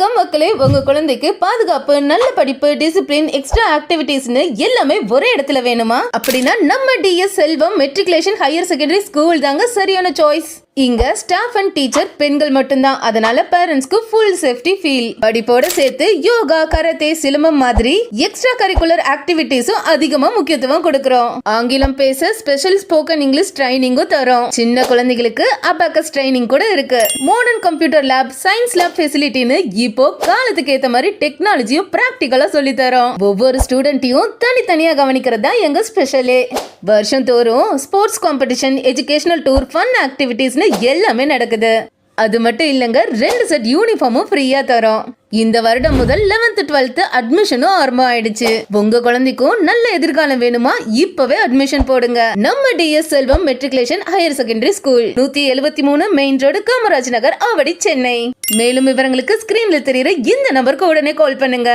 வணக்கம் மக்களே, உங்க குழந்தைக்கு பாதுகாப்பு, நல்ல படிப்பு, டிசிப்ளின், எக்ஸ்ட்ரா ஆக்டிவிட்டீஸ்னு எல்லாமே ஒரே இடத்துல வேணுமா? அப்படின்னா நம்ம TS Selvam matriculation higher secondary school தாங்க சரியான சாய்ஸ். இங்க ஸ்டாஃப் அண்ட் டீச்சர் பெண்கள் மட்டும்தான். அதனால பேரண்ட்ஸ்க்கு ஃபுல் சேஃப்டி ஃபீல். படிப்போட சேர்த்து யோகா, கராத்தே, சிலம்பம் மாதிரி எக்ஸ்ட்ரா கரிக்குலர் ஆக்டிவிட்டீஸும் அதிகமா முக்கியத்துவம் கொடுக்கறோம். ஆங்கிலம் பேச ஸ்பெஷல் ஸ்போக்கன் இங்கிலீஷ் ட்ரைனிங்கும் தரோம். சின்ன குழந்தைகளுக்கு அபாக்கஸ் ட்ரைனிங் கூட இருக்கு. Modern computer lab, science lab ஃபெசிலிட்டின்னு இப்போ காலத்துக்கு ஏத்த மாதிரி டெக்னாலஜியும் பிராக்டிகலா சொல்லி தரோம். ஒவ்வொரு ஸ்டூடெண்ட்டையும் தனித்தனியா கவனிக்கிறதா எங்க ஸ்பெஷலே. வருஷம் தோறும் sports competition, educational tour, fun ஆக்டிவிட்டீஸ்னு எல்லாமே நடக்குது. அது மட்டும் இல்லங்க, 2 செட் யூனிஃபார்மும் ஃப்ரீயா தரோம். இந்த வருடம் முதல் 11th 12th அட்மிஷனும் ஆரம்பம் ஆயிடுச்சு. உங்க குழந்தைக்கும் நல்ல எதிர்காலம் வேணுமா? இப்பவே அட்மிஷன் போடுங்க. நம்ம TS Selvam matriculation higher secondary school, 173 main road, Kamaraj Nagar, Avadi, Chennai. மேலும் விவரங்களுக்கு ஸ்கிரீன்ல தெரியுற இந்த நம்பருக்கு உடனே கால் பண்ணுங்க.